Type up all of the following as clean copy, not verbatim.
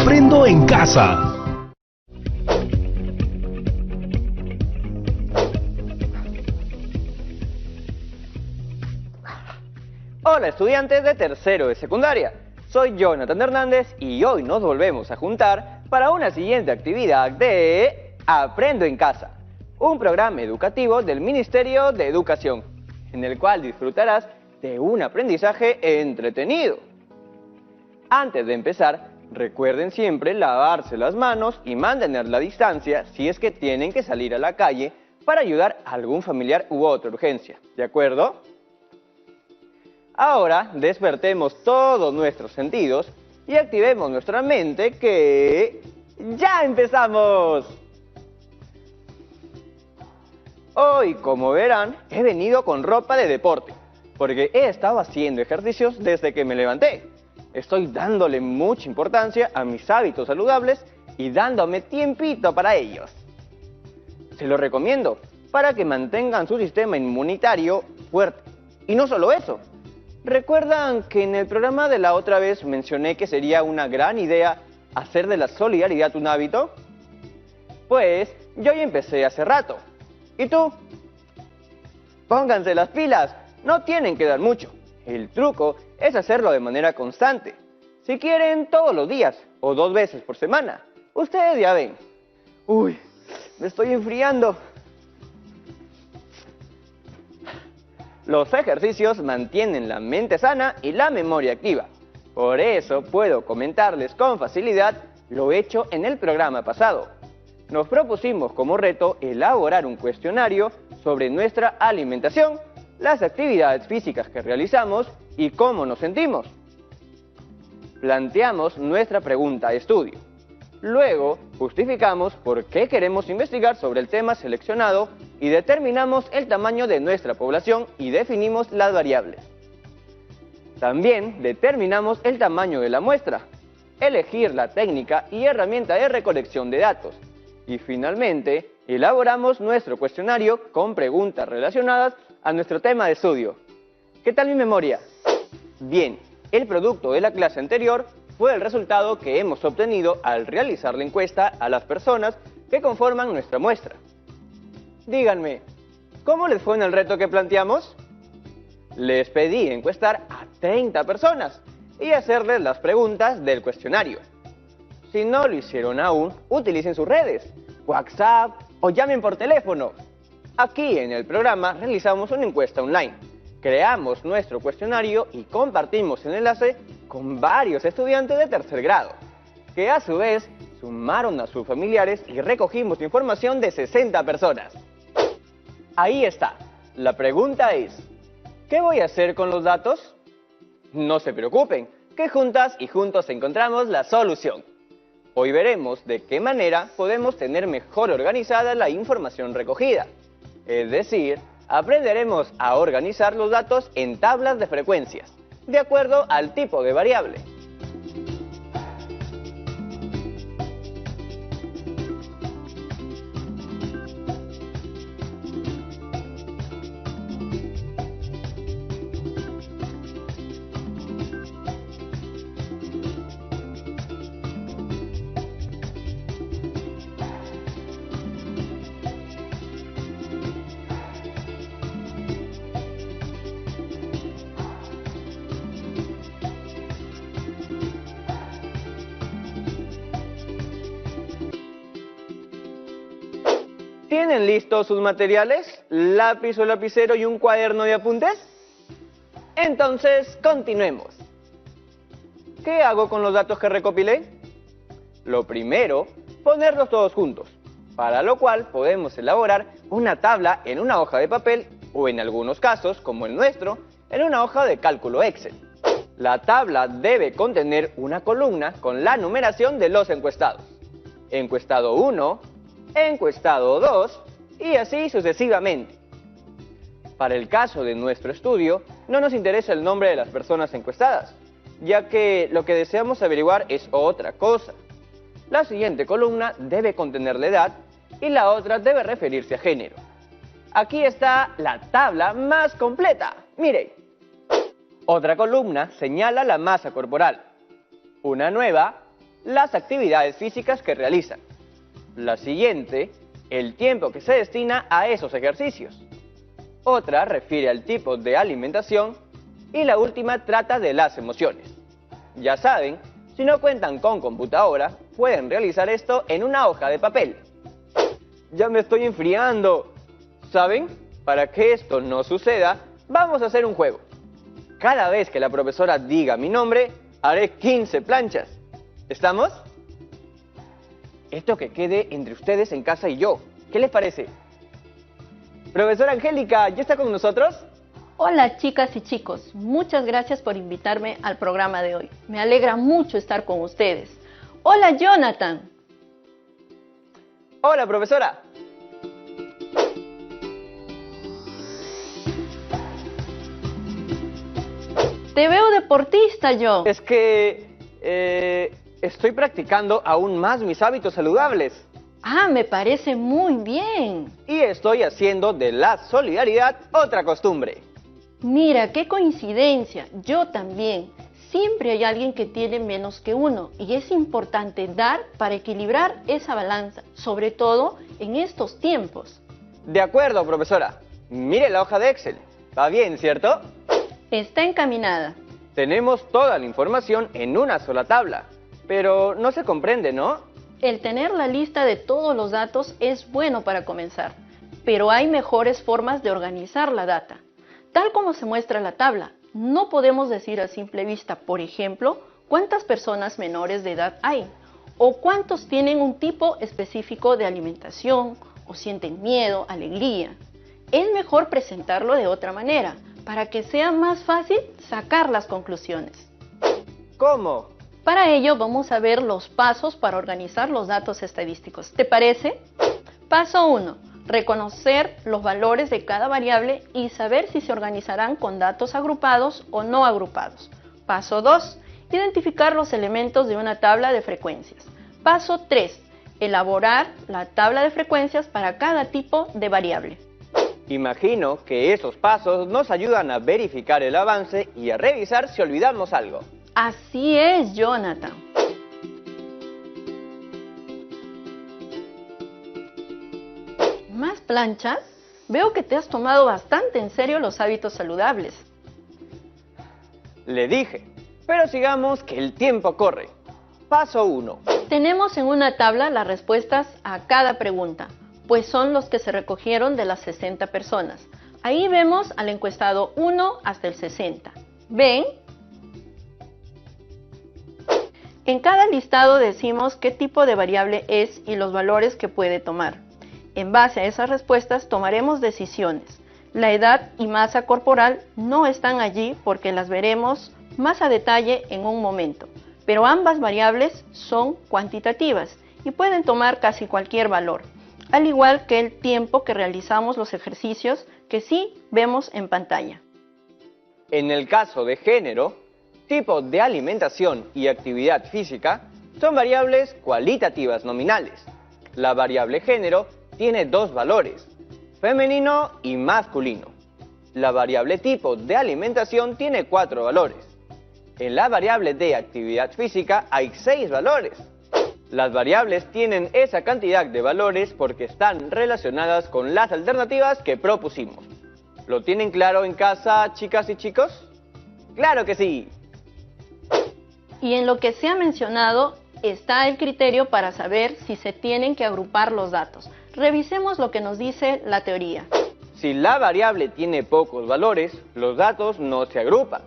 Aprendo en casa. Hola estudiantes de tercero de secundaria, soy Jonathan Hernández y hoy nos volvemos a juntar para una siguiente actividad de Aprendo en Casa, un programa educativo del Ministerio de Educación, en el cual disfrutarás de un aprendizaje entretenido. Antes de empezar, recuerden siempre lavarse las manos y mantener la distancia si es que tienen que salir a la calle para ayudar a algún familiar u otra urgencia, ¿de acuerdo? Ahora despertemos todos nuestros sentidos y activemos nuestra mente que... ¡ya empezamos! Hoy, como verán, he venido con ropa de deporte, porque he estado haciendo ejercicios desde que me levanté. Estoy dándole mucha importancia a mis hábitos saludables y dándome tiempito para ellos. Se lo recomiendo para que mantengan su sistema inmunitario fuerte. Y no solo eso. ¿Recuerdan que en el programa de la otra vez mencioné que sería una gran idea hacer de la solidaridad un hábito? Pues yo ya empecé hace rato. ¿Y tú? Pónganse las pilas, no tienen que dar mucho. El truco es hacerlo de manera constante. Si quieren, todos los días o 2 veces por semana. Ustedes ya ven. Uy, me estoy enfriando. Los ejercicios mantienen la mente sana y la memoria activa. Por eso puedo comentarles con facilidad lo hecho en el programa pasado. Nos propusimos como reto elaborar un cuestionario sobre nuestra alimentación, las actividades físicas que realizamos y cómo nos sentimos. Planteamos nuestra pregunta de estudio. Luego, justificamos por qué queremos investigar sobre el tema seleccionado y determinamos el tamaño de nuestra población y definimos las variables. También determinamos el tamaño de la muestra, elegir la técnica y herramienta de recolección de datos. Y finalmente, elaboramos nuestro cuestionario con preguntas relacionadas a nuestro tema de estudio. ¿Qué tal mi memoria? Bien, el producto de la clase anterior fue el resultado que hemos obtenido al realizar la encuesta a las personas que conforman nuestra muestra. Díganme, ¿cómo les fue en el reto que planteamos? Les pedí encuestar a 30 personas y hacerles las preguntas del cuestionario. Si no lo hicieron aún, utilicen sus redes, WhatsApp o llamen por teléfono. Aquí en el programa realizamos una encuesta online. Creamos nuestro cuestionario y compartimos el enlace con varios estudiantes de tercer grado, que a su vez sumaron a sus familiares y recogimos información de 60 personas. Ahí está. La pregunta es, ¿qué voy a hacer con los datos? No se preocupen, que juntas y juntos encontramos la solución. Hoy veremos de qué manera podemos tener mejor organizada la información recogida. Es decir, aprenderemos a organizar los datos en tablas de frecuencias, de acuerdo al tipo de variable. ¿Tienen listos sus materiales? ¿Lápiz o lapicero y un cuaderno de apuntes? Entonces, continuemos. ¿Qué hago con los datos que recopilé? Lo primero, ponerlos todos juntos, para lo cual podemos elaborar una tabla en una hoja de papel o en algunos casos, como el nuestro, en una hoja de cálculo Excel. La tabla debe contener una columna con la numeración de los encuestados. Encuestado 1, encuestado 2 y así sucesivamente. Para el caso de nuestro estudio, no nos interesa el nombre de las personas encuestadas, ya que lo que deseamos averiguar es otra cosa. La siguiente columna debe contener la edad y la otra debe referirse a género. Aquí está la tabla más completa. Mire, otra columna señala la masa corporal. Una nueva, las actividades físicas que realizan. La siguiente, el tiempo que se destina a esos ejercicios. Otra refiere al tipo de alimentación y la última trata de las emociones. Ya saben, si no cuentan con computadora, pueden realizar esto en una hoja de papel. Ya me estoy enfriando. ¿Saben? Para que esto no suceda, vamos a hacer un juego. Cada vez que la profesora diga mi nombre, haré 15 planchas. ¿Estamos? Esto que quede entre ustedes en casa y yo. ¿Qué les parece? Profesora Angélica, ¿ya está con nosotros? Hola chicas y chicos, muchas gracias por invitarme al programa de hoy. Me alegra mucho estar con ustedes. Hola Jonathan. Hola profesora. Te veo deportista, yo. Es que estoy practicando aún más mis hábitos saludables. Ah, me parece muy bien. Y estoy haciendo de la solidaridad otra costumbre. Mira, qué coincidencia. Yo también. Siempre hay alguien que tiene menos que uno y es importante dar para equilibrar esa balanza, sobre todo en estos tiempos. De acuerdo, profesora. Mire la hoja de Excel. Va bien, ¿cierto? Está encaminada. Tenemos toda la información en una sola tabla, pero no se comprende, ¿no? El tener la lista de todos los datos es bueno para comenzar, pero hay mejores formas de organizar la data. Tal como se muestra en la tabla, no podemos decir a simple vista, por ejemplo, cuántas personas menores de edad hay, o cuántos tienen un tipo específico de alimentación, o sienten miedo, alegría. Es mejor presentarlo de otra manera, para que sea más fácil sacar las conclusiones. ¿Cómo? Para ello vamos a ver los pasos para organizar los datos estadísticos. ¿Te parece? Paso 1. Reconocer los valores de cada variable y saber si se organizarán con datos agrupados o no agrupados. Paso 2. Identificar los elementos de una tabla de frecuencias. Paso 3. Elaborar la tabla de frecuencias para cada tipo de variable. Imagino que esos pasos nos ayudan a verificar el avance y a revisar si olvidamos algo. Así es, Jonathan. ¿Más planchas? Veo que te has tomado bastante en serio los hábitos saludables. Le dije, pero sigamos que el tiempo corre. Paso 1. Tenemos en una tabla las respuestas a cada pregunta, pues son los que se recogieron de las 60 personas. Ahí vemos al encuestado 1 hasta el 60. ¿Ven? En cada listado decimos qué tipo de variable es y los valores que puede tomar. En base a esas respuestas tomaremos decisiones. La edad y masa corporal no están allí porque las veremos más a detalle en un momento, pero ambas variables son cuantitativas y pueden tomar casi cualquier valor, al igual que el tiempo que realizamos los ejercicios que sí vemos en pantalla. En el caso de género, tipo de alimentación y actividad física son variables cualitativas nominales. La variable género tiene dos valores, femenino y masculino. La variable tipo de alimentación tiene 4 valores. En la variable de actividad física hay 6 valores. Las variables tienen esa cantidad de valores porque están relacionadas con las alternativas que propusimos. ¿Lo tienen claro en casa, chicas y chicos? ¡Claro que sí! Y en lo que se ha mencionado está el criterio para saber si se tienen que agrupar los datos. Revisemos lo que nos dice la teoría. Si la variable tiene pocos valores, los datos no se agrupan.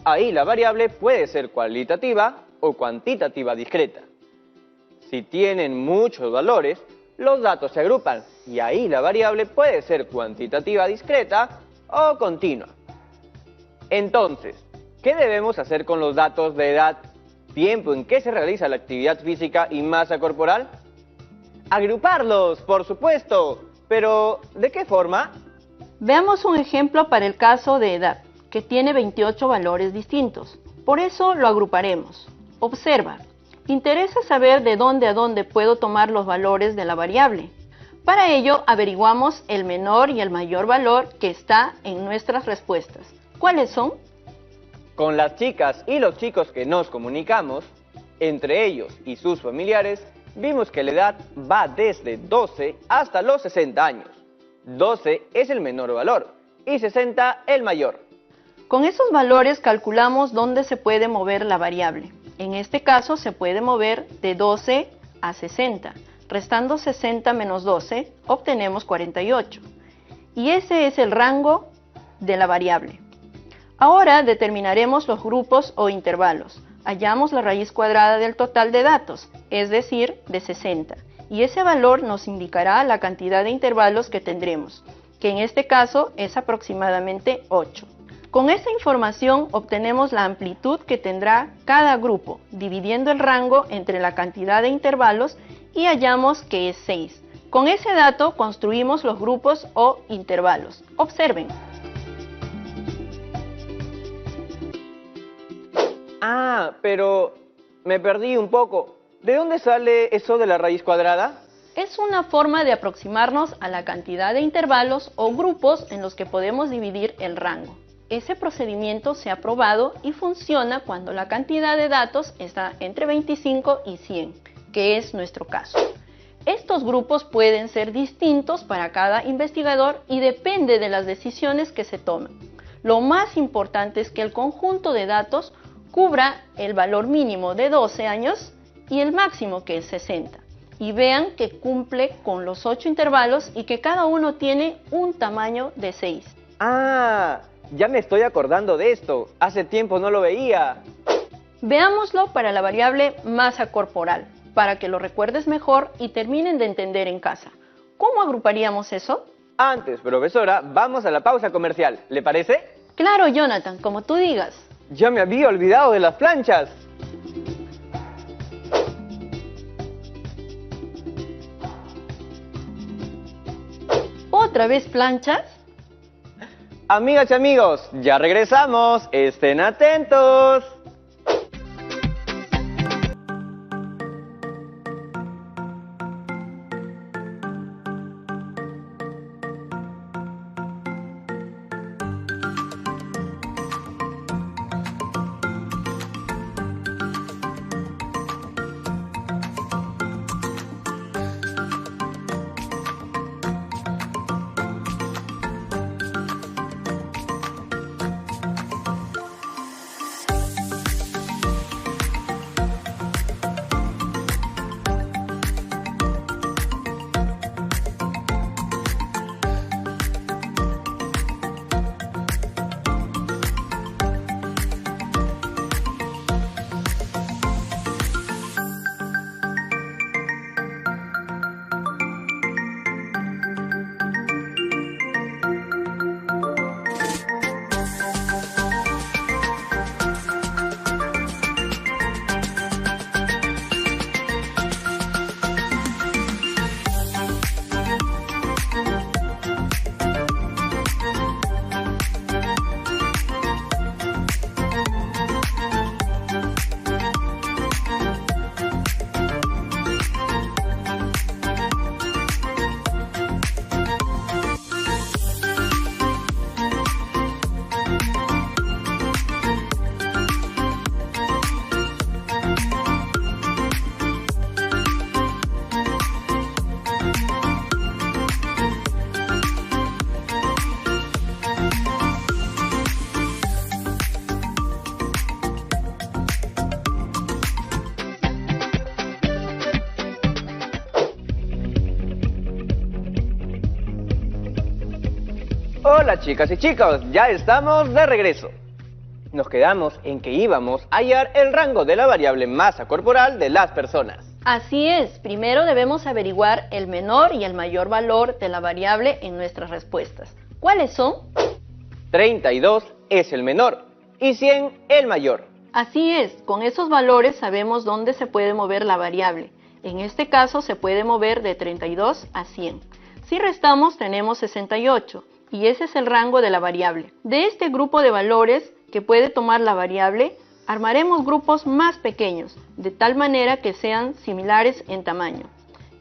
Ahí la variable puede ser cualitativa o cuantitativa discreta. Si tienen muchos valores, los datos se agrupan y ahí la variable puede ser cuantitativa discreta o continua. Entonces, ¿qué debemos hacer con los datos de edad, tiempo en que se realiza la actividad física y masa corporal? ¡Agruparlos, por supuesto! Pero, ¿de qué forma? Veamos un ejemplo para el caso de edad, que tiene 28 valores distintos. Por eso lo agruparemos. Observa. Interesa saber de dónde a dónde puedo tomar los valores de la variable. Para ello, averiguamos el menor y el mayor valor que está en nuestras respuestas. ¿Cuáles son? Con las chicas y los chicos que nos comunicamos, Entre ellos y sus familiares, vimos que la edad va desde 12 hasta los 60 años. 12 es el menor valor y 60 el mayor. Con esos valores calculamos dónde se puede mover la variable. En este caso se puede mover de 12 a 60. Restando 60 menos 12, obtenemos 48. Y ese es el rango de la variable. Ahora determinaremos los grupos o intervalos. Hallamos la raíz cuadrada del total de datos, es decir, de 60. Y ese valor nos indicará la cantidad de intervalos que tendremos, que en este caso es aproximadamente 8. Con esta información obtenemos la amplitud que tendrá cada grupo, dividiendo el rango entre la cantidad de intervalos y hallamos que es 6. Con ese dato construimos los grupos o intervalos. Observen. Ah, pero me perdí un poco. ¿De dónde sale eso de la raíz cuadrada? Es una forma de aproximarnos a la cantidad de intervalos o grupos en los que podemos dividir el rango. Ese procedimiento se ha probado y funciona cuando la cantidad de datos está entre 25 y 100, que es nuestro caso. Estos grupos pueden ser distintos para cada investigador y depende de las decisiones que se tomen. Lo más importante es que el conjunto de datos cubra el valor mínimo de 12 años y el máximo, que es 60. Y vean que cumple con los 8 intervalos y que cada uno tiene un tamaño de 6. Ah, ya me estoy acordando de esto. Hace tiempo no lo veía. Veámoslo para la variable masa corporal, para que lo recuerdes mejor y terminen de entender en casa. ¿Cómo agruparíamos eso? Antes, profesora, vamos a la pausa comercial. ¿Le parece? Claro, Jonathan, como tú digas. Ya me había olvidado de las planchas. ¿Otra vez planchas? Amigas y amigos, ya regresamos. Estén atentos. Hola chicas y chicos, ya estamos de regreso. Nos quedamos en que íbamos a hallar el rango de la variable masa corporal de las personas. Así es, primero debemos averiguar el menor y el mayor valor de la variable en nuestras respuestas. ¿Cuáles son? 32 es el menor y 100 el mayor. Así es, con esos valores sabemos dónde se puede mover la variable. En este caso se puede mover de 32 a 100. Si restamos tenemos 68 y ese es el rango de la variable. De este grupo de valores que puede tomar la variable, armaremos grupos más pequeños, de tal manera que sean similares en tamaño.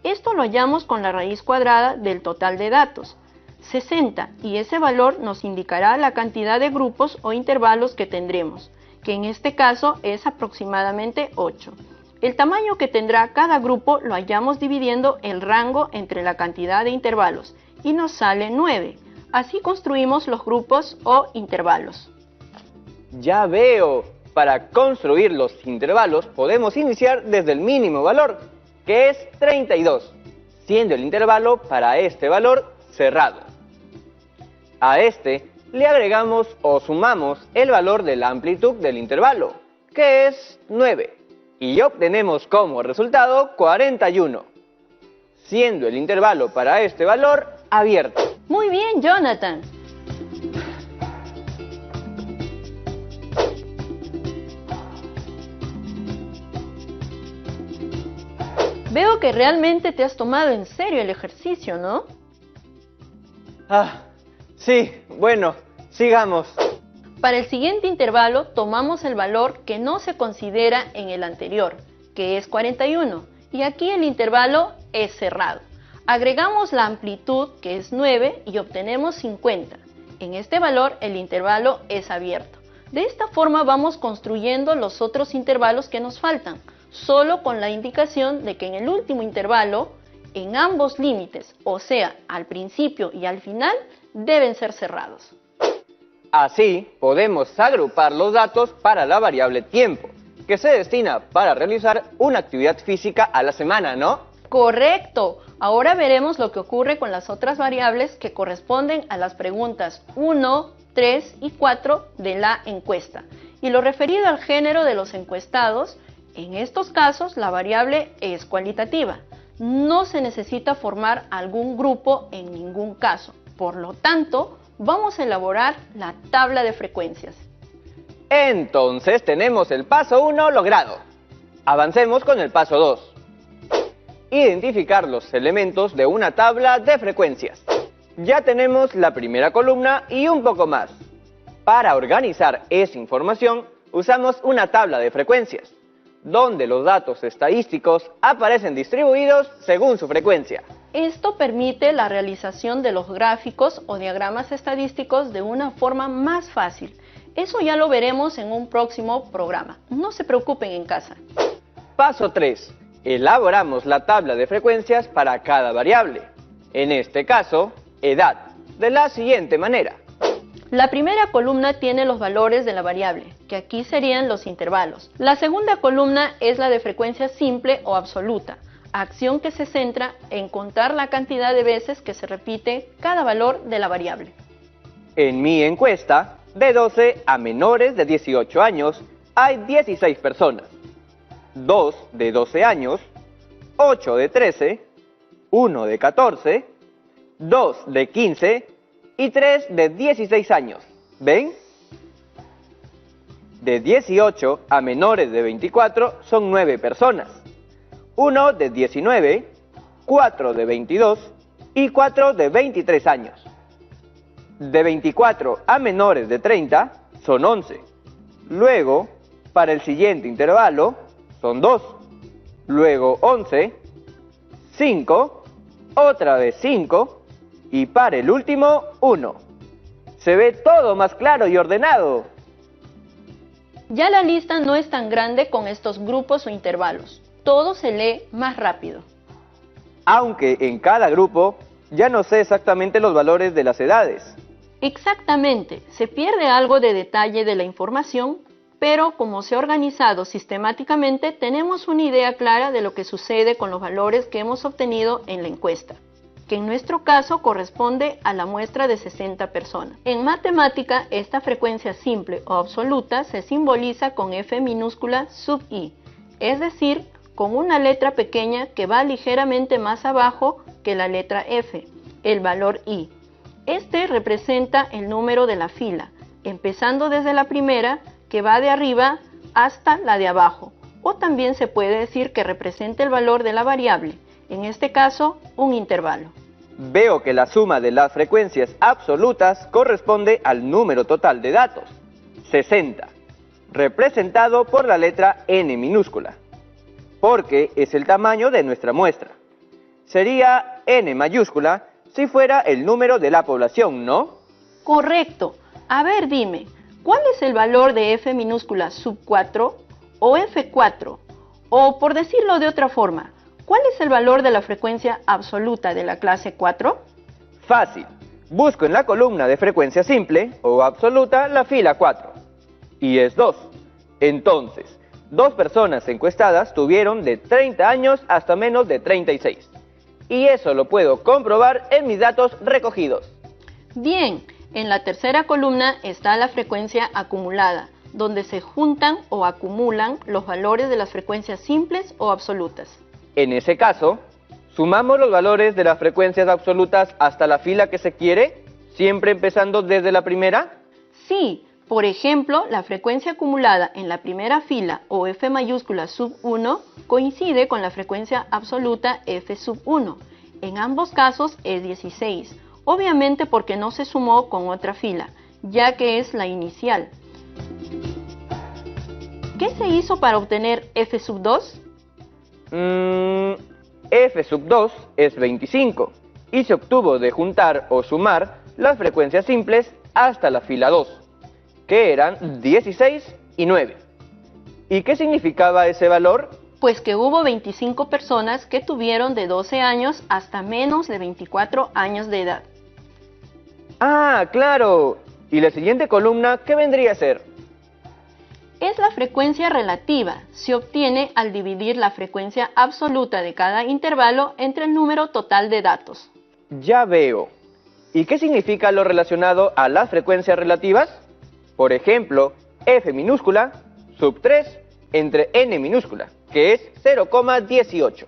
Esto lo hallamos con la raíz cuadrada del total de datos, 60, y ese valor nos indicará la cantidad de grupos o intervalos que tendremos, que en este caso es aproximadamente 8. El tamaño que tendrá cada grupo lo hallamos dividiendo el rango entre la cantidad de intervalos y nos sale 9. Así construimos los grupos o intervalos. Ya veo. Para construir los intervalos podemos iniciar desde el mínimo valor, que es 32, siendo el intervalo para este valor cerrado. A este le agregamos o sumamos el valor de la amplitud del intervalo, que es 9, y obtenemos como resultado 41, siendo el intervalo para este valor abierto. Muy bien, Jonathan. Veo que realmente te has tomado en serio el ejercicio, ¿no? Sí, bueno, sigamos. Para el siguiente intervalo tomamos el valor que no se considera en el anterior, que es 41, y aquí el intervalo es cerrado. Agregamos la amplitud, que es 9, y obtenemos 50. En este valor el intervalo es abierto. De esta forma vamos construyendo los otros intervalos que nos faltan, solo con la indicación de que en el último intervalo, en ambos límites, o sea, al principio y al final, deben ser cerrados. Así podemos agrupar los datos para la variable tiempo, que se destina para realizar una actividad física a la semana, ¿no? ¡Correcto! Ahora veremos lo que ocurre con las otras variables que corresponden a las preguntas 1, 3 y 4 de la encuesta. Y lo referido al género de los encuestados, en estos casos la variable es cualitativa. No se necesita formar algún grupo en ningún caso. Por lo tanto, vamos a elaborar la tabla de frecuencias. Entonces tenemos el paso 1 logrado. Avancemos con el paso 2. Identificar los elementos de una tabla de frecuencias. Ya tenemos la primera columna y un poco más. Para organizar esa información, usamos una tabla de frecuencias, donde los datos estadísticos aparecen distribuidos según su frecuencia. Esto permite la realización de los gráficos o diagramas estadísticos de una forma más fácil. Eso ya lo veremos en un próximo programa. No se preocupen en casa. Paso 3. Elaboramos la tabla de frecuencias para cada variable. En este caso, edad, de la siguiente manera. La primera columna tiene los valores de la variable, que aquí serían los intervalos. La segunda columna es la de frecuencia simple o absoluta, acción que se centra en contar la cantidad de veces que se repite cada valor de la variable. En mi encuesta, de 12 a menores de 18 años, hay 16 personas. 2 de 12 años, 8 de 13, 1 de 14, 2 de 15 y 3 de 16 años. ¿Ven? De 18 a menores de 24 son 9 personas. 1 de 19, 4 de 22 y 4 de 23 años. De 24 a menores de 30 son 11. Luego, para el siguiente intervalo, son 2. Luego 11, 5, otra vez 5 y para el último 1. Se ve todo más claro y ordenado. Ya la lista no es tan grande con estos grupos o intervalos. Todo se lee más rápido. Aunque en cada grupo ya no sé exactamente los valores de las edades. Exactamente, se pierde algo de detalle de la información, pero como se ha organizado sistemáticamente, tenemos una idea clara de lo que sucede con los valores que hemos obtenido en la encuesta, que en nuestro caso corresponde a la muestra de 60 personas. En matemática, esta frecuencia simple o absoluta se simboliza con F minúscula sub i, es decir, con una letra pequeña que va ligeramente más abajo que la letra F, el valor i. Este representa el número de la fila, empezando desde la primera, que va de arriba hasta la de abajo, o también se puede decir que representa el valor de la variable, en este caso, un intervalo. Veo que la suma de las frecuencias absolutas corresponde al número total de datos, 60, representado por la letra N minúscula, porque es el tamaño de nuestra muestra. Sería N mayúscula si fuera el número de la población, ¿no? Correcto. A ver, dime, ¿cuál es el valor de F minúscula sub 4 o F4 O por decirlo de otra forma, ¿cuál es el valor de la frecuencia absoluta de la clase 4? Fácil. Busco en la columna de frecuencia simple o absoluta la fila 4. Y es 2. Entonces, 2 personas encuestadas tuvieron de 30 años hasta menos de 36. Y eso lo puedo comprobar en mis datos recogidos. Bien, en la tercera columna está la frecuencia acumulada, donde se juntan o acumulan los valores de las frecuencias simples o absolutas. En ese caso, sumamos los valores de las frecuencias absolutas hasta la fila que se quiere, siempre empezando desde la primera. Sí, por ejemplo, la frecuencia acumulada en la primera fila o F mayúscula sub 1 coincide con la frecuencia absoluta F sub 1. En ambos casos es 16, obviamente porque no se sumó con otra fila, ya que es la inicial. ¿Qué se hizo para obtener F sub 2? F sub 2 es 25 y se obtuvo de juntar o sumar las frecuencias simples hasta la fila 2, que eran 16 y 9. ¿Y qué significaba ese valor? Pues que hubo 25 personas que tuvieron de 12 años hasta menos de 24 años de edad. ¡Ah, claro! ¿Y la siguiente columna qué vendría a ser? Es la frecuencia relativa. Se obtiene al dividir la frecuencia absoluta de cada intervalo entre el número total de datos. Ya veo. ¿Y qué significa lo relacionado a las frecuencias relativas? Por ejemplo, F minúscula sub 3 entre N minúscula, que es 0,18.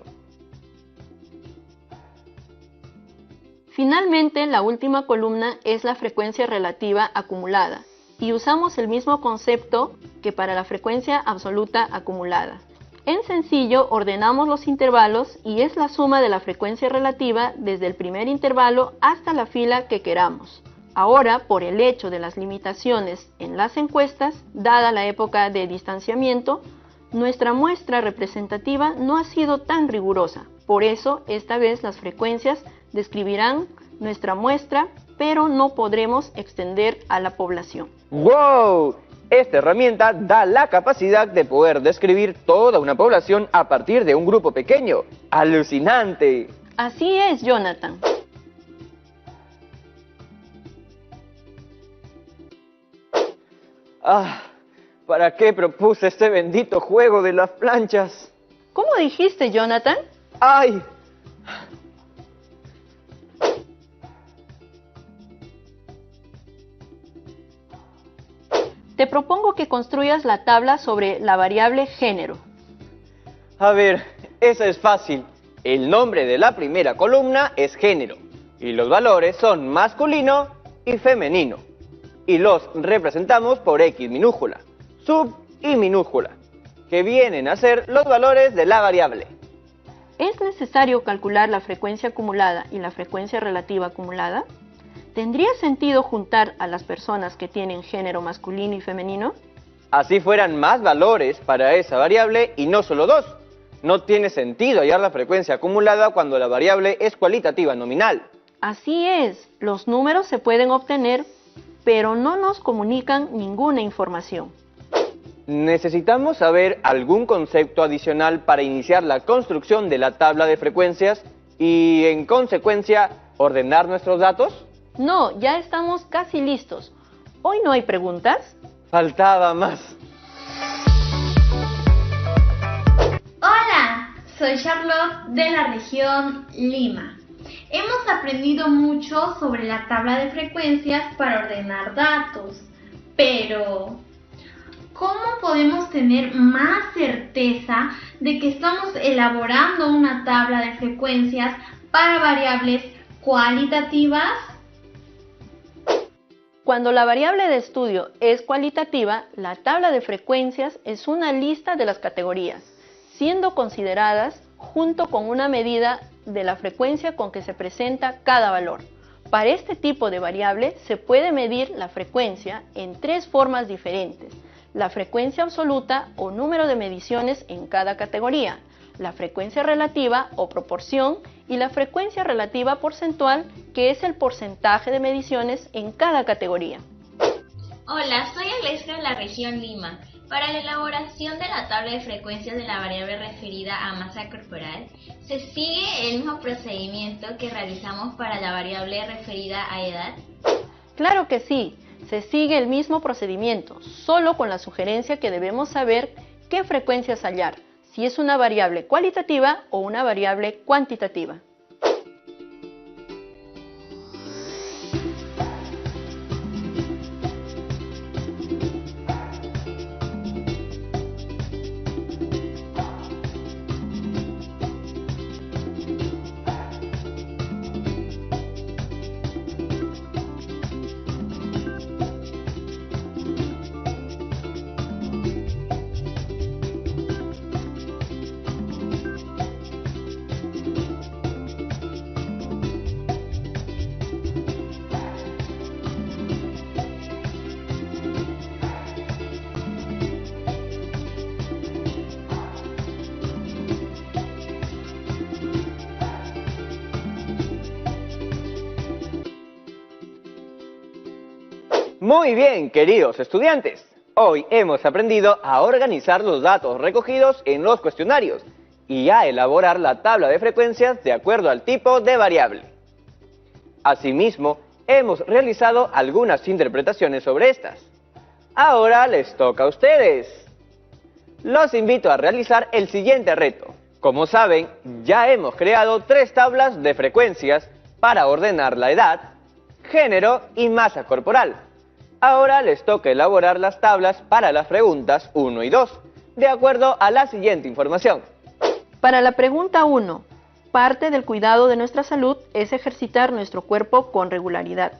Finalmente, la última columna es la frecuencia relativa acumulada, y usamos el mismo concepto que para la frecuencia absoluta acumulada. En sencillo, ordenamos los intervalos y es la suma de la frecuencia relativa desde el primer intervalo hasta la fila que queramos. Ahora, por el hecho de las limitaciones en las encuestas, dada la época de distanciamiento, nuestra muestra representativa no ha sido tan rigurosa. Por eso, esta vez las frecuencias describirán nuestra muestra, pero no podremos extender a la población. ¡Wow! Esta herramienta da la capacidad de poder describir toda una población a partir de un grupo pequeño. ¡Alucinante! Así es, Jonathan. ¡Ah! ¿Para qué propuse este bendito juego de las planchas? ¿Cómo dijiste, Jonathan? ¡Ay! Te propongo que construyas la tabla sobre la variable género. A ver, eso es fácil. El nombre de la primera columna es género y los valores son masculino y femenino. Y los representamos por X minúscula, sub y minúscula, que vienen a ser los valores de la variable. ¿Es necesario calcular la frecuencia acumulada y la frecuencia relativa acumulada? ¿Tendría sentido juntar a las personas que tienen género masculino y femenino? Así fueran más valores para esa variable y no solo 2. No tiene sentido hallar la frecuencia acumulada cuando la variable es cualitativa nominal. Así es, los números se pueden obtener, pero no nos comunican ninguna información. ¿Necesitamos saber algún concepto adicional para iniciar la construcción de la tabla de frecuencias y, en consecuencia, ordenar nuestros datos? No, ya estamos casi listos. ¿Hoy no hay preguntas? Faltaba más. Hola, soy Charlotte de la región Lima. Hemos aprendido mucho sobre la tabla de frecuencias para ordenar datos, pero ¿cómo podemos tener más certeza de que estamos elaborando una tabla de frecuencias para variables cualitativas? Cuando la variable de estudio es cualitativa, la tabla de frecuencias es una lista de las categorías, siendo consideradas junto con una medida de la frecuencia con que se presenta cada valor. Para este tipo de variable se puede medir la frecuencia en 3 formas diferentes: la frecuencia absoluta o número de mediciones en cada categoría, la frecuencia relativa o proporción y la frecuencia relativa porcentual, que es el porcentaje de mediciones en cada categoría. Hola, soy Aleska de la región Lima. Para la elaboración de la tabla de frecuencias de la variable referida a masa corporal, ¿se sigue el mismo procedimiento que realizamos para la variable referida a edad? Claro que sí, se sigue el mismo procedimiento, solo con la sugerencia que debemos saber qué frecuencias hallar, si es una variable cualitativa o una variable cuantitativa. Muy bien, queridos estudiantes. Hoy hemos aprendido a organizar los datos recogidos en los cuestionarios y a elaborar la tabla de frecuencias de acuerdo al tipo de variable. Asimismo, hemos realizado algunas interpretaciones sobre estas. Ahora les toca a ustedes. Los invito a realizar el siguiente reto. Como saben, ya hemos creado 3 tablas de frecuencias para ordenar la edad, género y masa corporal. Ahora les toca elaborar las tablas para las preguntas 1 y 2, de acuerdo a la siguiente información. Para la pregunta 1, parte del cuidado de nuestra salud es ejercitar nuestro cuerpo con regularidad.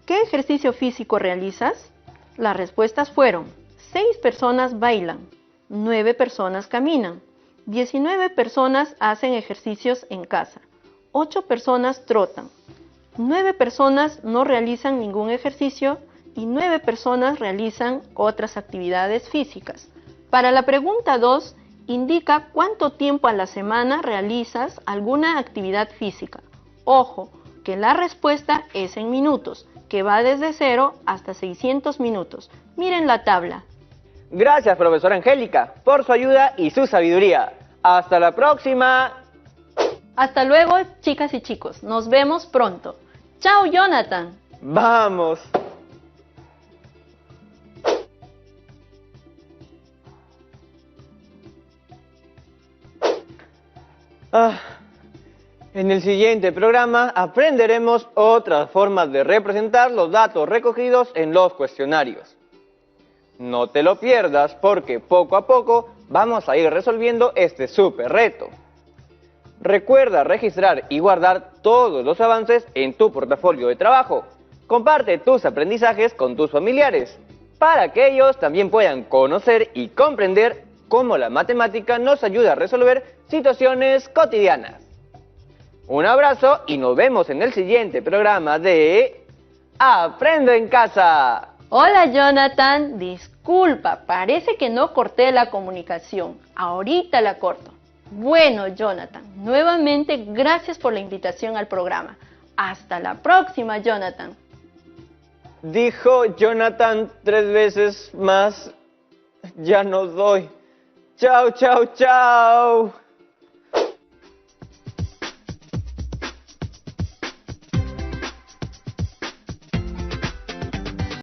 ¿Qué ejercicio físico realizas? Las respuestas fueron: 6 personas bailan, 9 personas caminan, 19 personas hacen ejercicios en casa, 8 personas trotan, 9 personas no realizan ningún ejercicio y 9 personas realizan otras actividades físicas. Para la pregunta 2, indica cuánto tiempo a la semana realizas alguna actividad física. Ojo, que la respuesta es en minutos, que va desde 0 hasta 600 minutos. Miren la tabla. Gracias, profesora Angélica, por su ayuda y su sabiduría. ¡Hasta la próxima! Hasta luego, chicas y chicos. Nos vemos pronto. ¡Chao, Jonathan! ¡Vamos! En el siguiente programa aprenderemos otras formas de representar los datos recogidos en los cuestionarios. No te lo pierdas porque poco a poco vamos a ir resolviendo este súper reto. Recuerda registrar y guardar todos los avances en tu portafolio de trabajo. Comparte tus aprendizajes con tus familiares para que ellos también puedan conocer y comprender cómo la matemática nos ayuda a resolver situaciones cotidianas. Un abrazo y nos vemos en el siguiente programa de Aprendo en Casa. Hola, Jonathan. Disculpa, parece que no corté la comunicación. Ahorita la corto. Bueno, Jonathan, nuevamente gracias por la invitación al programa. Hasta la próxima, Jonathan. Dijo Jonathan 3 veces más. Ya no doy. Chao, chao, chao.